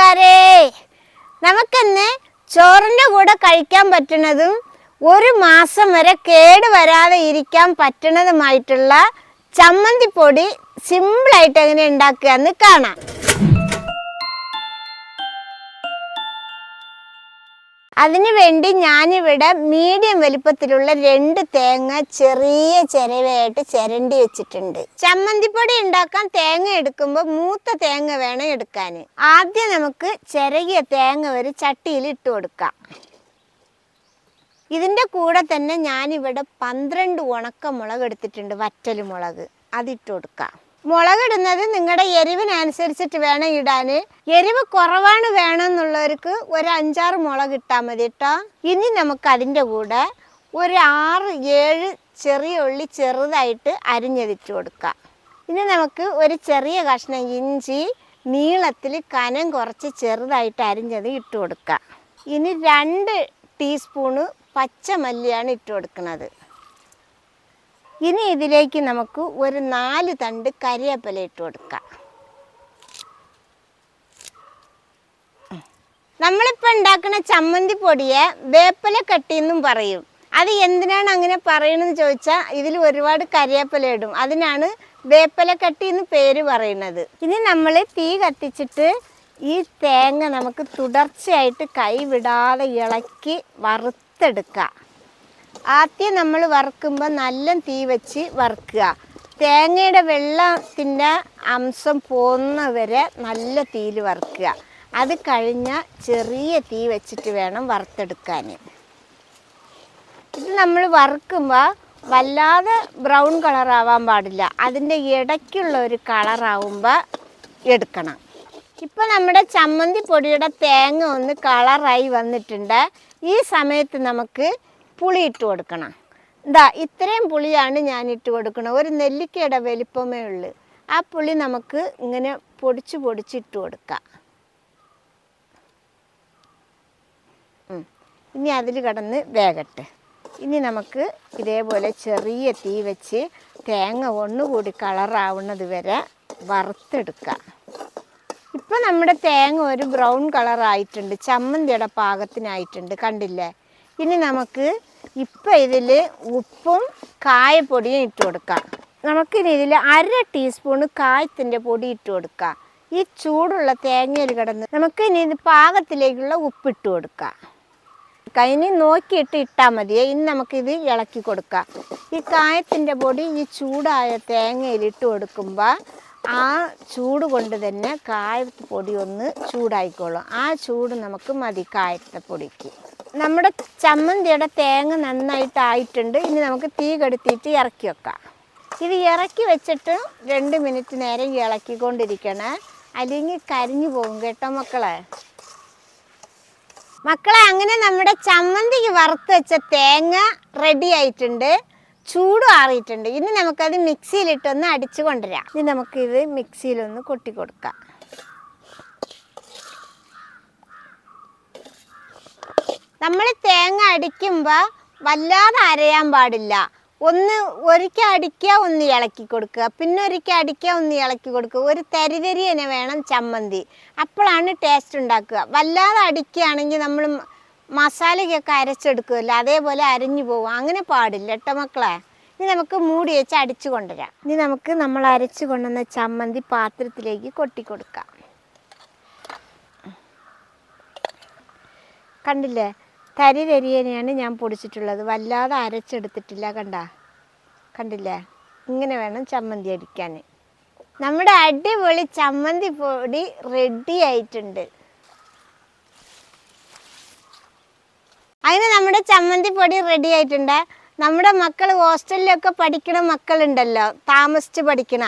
കൂട്ടുകാരെ, നമുക്കിന്ന് ചോറിൻ്റെ കൂടെ കഴിക്കാൻ പറ്റുന്നതും ഒരു മാസം വരെ കേടുവരാതെ ഇരിക്കാൻ പറ്റുന്നതുമായിട്ടുള്ള ചമ്മന്തിപ്പൊടി സിമ്പിളായിട്ട് എങ്ങനെ ഉണ്ടാക്കുക എന്ന് കാണാം. അതിനു വേണ്ടി ഞാനിവിടെ മീഡിയം വലിപ്പത്തിലുള്ള 2 തേങ്ങ ചെറിയ ചിരവയായിട്ട് ചിരണ്ടി വെച്ചിട്ടുണ്ട്. ചമ്മന്തിപ്പൊടി ഉണ്ടാക്കാൻ തേങ്ങ എടുക്കുമ്പോൾ മൂത്ത തേങ്ങ വേണം എടുക്കാൻ. ആദ്യം നമുക്ക് ചിരകിയ തേങ്ങ ഒരു ചട്ടിയിൽ ഇട്ട് കൊടുക്കാം. ഇതിൻ്റെ കൂടെ തന്നെ ഞാനിവിടെ 12 ഉണക്കമുളക് എടുത്തിട്ടുണ്ട്, വറ്റൽ മുളക്, അതിട്ട് കൊടുക്കാം. മുളകിടുന്നത് നിങ്ങളുടെ എരിവിനനുസരിച്ചിട്ട് വേണം ഇടാൻ. എരിവ് കുറവാണ് വേണമെന്നുള്ളവർക്ക് ഒരു 5-6 മുളക് ഇട്ടാൽ മതി കേട്ടോ. ഇനി നമുക്ക് അതിൻ്റെ കൂടെ ഒരു 6-7 ചെറിയ ഉള്ളി ചെറുതായിട്ട് അരിഞ്ഞതിട്ട് കൊടുക്കാം. ഇനി നമുക്ക് ഒരു ചെറിയ കഷ്ണം ഇഞ്ചി നീളത്തിൽ കനം കുറച്ച് ചെറുതായിട്ട് അരിഞ്ഞത് ഇട്ട് കൊടുക്കാം. ഇനി 2 ടീസ്പൂണ് പച്ചമല്ലിയാണ് ഇട്ട് കൊടുക്കുന്നത്. ഇനി ഇതിലേക്ക് നമുക്ക് ഒരു 4 തണ്ട് കരിവേപ്പില ഇട്ട് കൊടുക്കാം. നമ്മളിപ്പോൾ ഉണ്ടാക്കുന്ന ചമ്മന്തി പൊടിയെ വേപ്പില കട്ടിയെന്നും പറയും. അത് എന്തിനാണ് അങ്ങനെ പറയണമെന്ന് ചോദിച്ചാൽ ഇതിൽ ഒരുപാട് കരിവേപ്പില ഇടും, അതിനാണ് വേപ്പില കട്ടി എന്ന് പേര് പറയുന്നത്. ഇനി നമ്മൾ തീ കത്തിച്ചിട്ട് ഈ തേങ്ങ നമുക്ക് തുടർച്ചയായിട്ട് കൈവിടാതെ ഇളക്കി വറുത്തെടുക്കാം. ആദ്യം നമ്മൾ വറുക്കുമ്പോൾ നല്ല തീ വെച്ച് വറുക്കുക. തേങ്ങയുടെ വെള്ളത്തിൻ്റെ അംശം പോകുന്നവരെ നല്ല തീയിൽ വറുക്കുക. അത് കഴിഞ്ഞാൽ ചെറിയ തീ വെച്ചിട്ട് വേണം വറുത്തെടുക്കാൻ. ഇത് നമ്മൾ വറുക്കുമ്പോൾ വല്ലാതെ ബ്രൗൺ കളറാവാൻ പാടില്ല, അതിൻ്റെ ഇടയ്ക്കുള്ള ഒരു കളറാവുമ്പോൾ എടുക്കണം. ഇപ്പോൾ നമ്മുടെ ചമ്മന്തി പൊടിയുടെ തേങ്ങ ഒന്ന് കളറായി വന്നിട്ടുണ്ട്. ഈ സമയത്ത് നമുക്ക് പുളി ഇട്ട് കൊടുക്കണം. ഇത്രയും പുളിയാണ് ഞാൻ ഇട്ട് കൊടുക്കണം. ഒരു നെല്ലിക്കയുടെ വലിപ്പമേ ഉള്ളൂ. ആ പുളി നമുക്ക് ഇങ്ങനെ പൊടിച്ചിട്ട് കൊടുക്കാം. ഇനി അതിൽ കിടന്ന് വേകട്ടെ. ഇനി നമുക്ക് ഇതേപോലെ ചെറിയ തീ വെച്ച് തേങ്ങ ഒന്നുകൂടി കളറാവുന്നത് വരെ വറുത്തെടുക്കാം. ഇപ്പം നമ്മുടെ തേങ്ങ ഒരു ബ്രൗൺ കളറായിട്ടുണ്ട്, ചമ്മന്തിയുടെ പാകത്തിനായിട്ടുണ്ട്, കണ്ടില്ലേ? ഇനി നമുക്ക് ഇപ്പം ഇതിൽ ഉപ്പും കായപ്പൊടിയും ഇട്ട് കൊടുക്കാം. നമുക്കിനി ഇതിൽ 1/2 ടീസ്പൂണ് കായത്തിൻ്റെ പൊടി ഇട്ട് കൊടുക്കാം. ഈ ചൂടുള്ള തേങ്ങയിൽ കിടന്ന് നമുക്കിനി ഇത് പാകത്തിലേക്കുള്ള ഉപ്പിട്ട് കൊടുക്കാം. ഇനി നോക്കിയിട്ട് ഇട്ടാൽ മതിയേ. ഇനി നമുക്കിത് ഇളക്കി കൊടുക്കാം. ഈ കായത്തിൻ്റെ പൊടി ഈ ചൂടായ തേങ്ങയിൽ ഇട്ട് കൊടുക്കുമ്പോൾ ആ ചൂട് കൊണ്ട് തന്നെ കായപ്പൊടി ഒന്ന് ചൂടായിക്കോളും. ആ ചൂട് നമുക്ക് മതി കായപ്പൊടിക്ക്. നമ്മുടെ ചമ്മന്തിയുടെ തേങ്ങ നന്നായിട്ടായിട്ടുണ്ട്. ഇനി നമുക്ക് തീ കെടുത്തിയിട്ട് ഇറക്കി വെക്കാം. ഇത് ഇറക്കി വെച്ചിട്ട് 2 മിനിറ്റ് നേരം ഇളക്കിക്കൊണ്ടിരിക്കണേ, അല്ലെങ്കിൽ കരിഞ്ഞു പോകും കേട്ടോ മക്കളെ. അങ്ങനെ നമ്മുടെ ചമ്മന്തിക്ക് വറുത്ത് വെച്ച തേങ്ങ റെഡി ആയിട്ടുണ്ട്, ചൂടും ആറിയിട്ടുണ്ട്. ഇനി നമുക്കത് മിക്സിയിലിട്ടൊന്ന് അടിച്ചു കൊണ്ടുവരാം. ഇനി നമുക്കിത് മിക്സിയിലൊന്ന് കൊട്ടി കൊടുക്കാം. നമ്മൾ തേങ്ങ അടിക്കുമ്പോൾ വല്ലാതെ അരയാൻ പാടില്ല. ഒരിക്കൽ അടിക്കുക, ഒന്ന് ഇളക്കി കൊടുക്കുക, പിന്നെ ഒരിക്കൽ അടിക്കുക, ഒന്ന് ഇളക്കി കൊടുക്കുക. ഒരു തരി തന്നെ വേണം ചമ്മന്തി, അപ്പോഴാണ് ടേസ്റ്റ് ഉണ്ടാക്കുക. വല്ലാതെ അടിക്കുകയാണെങ്കിൽ നമ്മൾ മസാലയ്ക്കൊക്കെ അരച്ചെടുക്കുമല്ലോ, അതേപോലെ അരിഞ്ഞു പോകും. അങ്ങനെ പാടില്ല കേട്ടോ മക്കളെ. ഇനി നമുക്ക് മൂടി വെച്ച് അടിച്ചു കൊണ്ടുവരാം. ഇനി നമുക്ക് നമ്മൾ അരച്ചു കൊണ്ടുവന്ന ചമ്മന്തി പാത്രത്തിലേക്ക് കൊട്ടി കൊടുക്കാം. കണ്ടില്ലേ? തരിതരിയനെയാണ് ഞാൻ പൊടിച്ചിട്ടുള്ളത്, വല്ലാതെ അരച്ചെടുത്തിട്ടില്ല. കണ്ടില്ലേ? ഇങ്ങനെ വേണം ചമ്മന്തി അടിക്കാൻ. നമ്മുടെ അടിപൊളി ചമ്മന്തി പൊടി റെഡി ആയിട്ടുണ്ട്. അതിന് നമ്മുടെ ചമ്മന്തി പൊടി റെഡി ആയിട്ടുണ്ട്. നമ്മുടെ മക്കൾ ഹോസ്റ്റലിലൊക്കെ പഠിക്കണ മക്കളുണ്ടല്ലോ, താമസിച്ച് പഠിക്കണ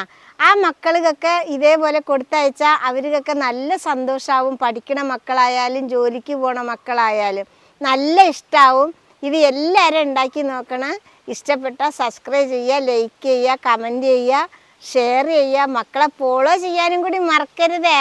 ആ മക്കൾക്കൊക്കെ ഇതേപോലെ കൊടുത്തയച്ചാൽ അവർക്കൊക്കെ നല്ല സന്തോഷമാവും. പഠിക്കണ മക്കളായാലും ജോലിക്ക് പോണ മക്കളായാലും നല്ല ഇഷ്ടമാവും. ഇത് എല്ലാവരും ഉണ്ടാക്കി നോക്കണം. ഇഷ്ടപ്പെട്ടാൽ സബ്സ്ക്രൈബ് ചെയ്യുക, ലൈക്ക് ചെയ്യുക, കമൻറ്റ് ചെയ്യുക, ഷെയർ ചെയ്യുക. മക്കളെ ഫോളോ ചെയ്യാനും കൂടി മറക്കരുതേ.